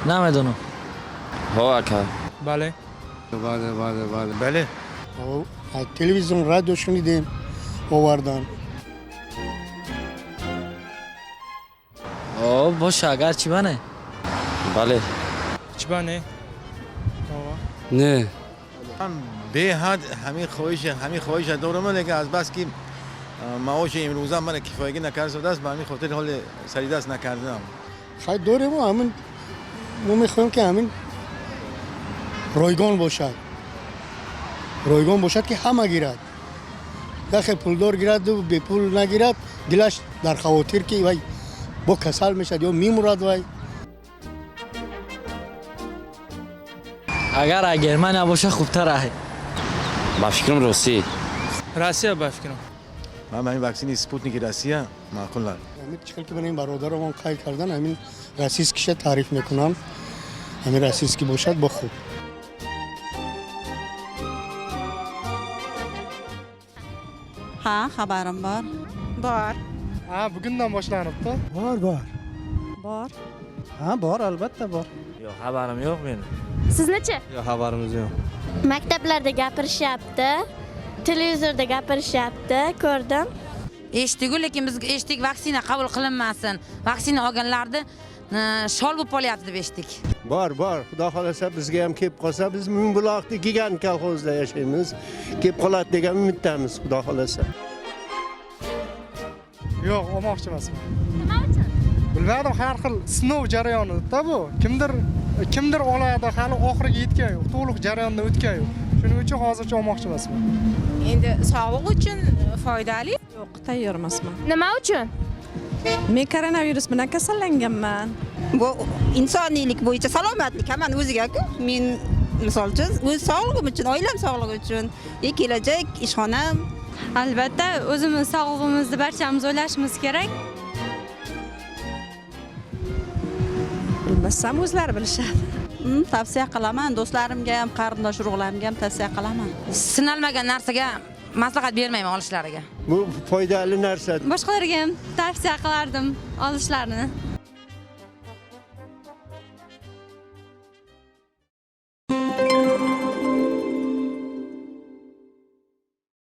نمیدونم. ها اکا. بله. بله. از تلویزیون رادیو شنیدیم آوردن. باشه اگر چی بانه. بله. چی بانه؟ نه. هم به حد همین خواهش دارم ولی از بس که معاش امروزه من کفایگی نکرده است به همین خاطر حال سری دست نکردم. خیلی داریم و همین ما میخوایم که همین رایگان باشد. رایگان باشد که همه گیرد. داخل پولدار گیرد و به پول نگیرد دلش در خواطر که وای با کسل میشد یا میمورد وای. اگر گرمانیا باشه خوبتر است. با فکرم روسیه با فکرم. من همین واکسن اسپوتنیک روسیه معقول است. همین چیکار که من برادرم قید کردن همین رئیس کیش تعریف میکنم. همین رئیس کی باشد با خوب. Ha, xabarim bor. Bor. Ha, bugundan boshlanibdi. Bor. Ha, bor, albatta bor. Yo'q, xabarim yo'q meni. Siznichi? Yo'q, xabarimiz yo'q. Maktablarda gapirishyapti, televizorda gapirishyapti, ko'rdim. Eshitdik, lekin biz eshitdik vaksina qabul qilinmasin. Vaksina olganlarni shol bo'lib qolyapti deb eshitdik. Bor. Xudo xolasa bizga ham kelib qolsa, biz Mingbuloqda gigant kolxozda yashaymiz. Kelib qoladi degan umiddamiz, xudo xolasa. Yo'q, olmoqchi emasman. Nima uchun? Bilmadim, har xil sinov jarayonida bu. Kimdir oladi, hali oxiriga yetgan yo'q. To'liq jarayondan o'tgan yo'q. Shuning uchun hozircha olmoqchi emasman. Endi sog'liq uchun foydali? Yo'q, tayyor emasman. Nima uchun? Men koronavirus bilan kasallanganman. Bu insoniylik bo'yicha salomatlik hamma o'ziga-ku. Men misol uchun o'z sog'lig'im uchun, oilam sog'lig'i uchun, kelajak ishxonam. Albatta, o'zimiz sog'lig'imizni barchamiz o'ylashimiz kerak. Bilmasam o'zlari bilishadi. Tavsiya qilaman, do'stlarimga ham, qarindosh urug'larimga ham tavsiya qilaman. Sinalmagan narsaga maslahat bermayman olishlariga. Bu foydali narsa. Boshqalarga ham tavsiya qilardim olishlarini.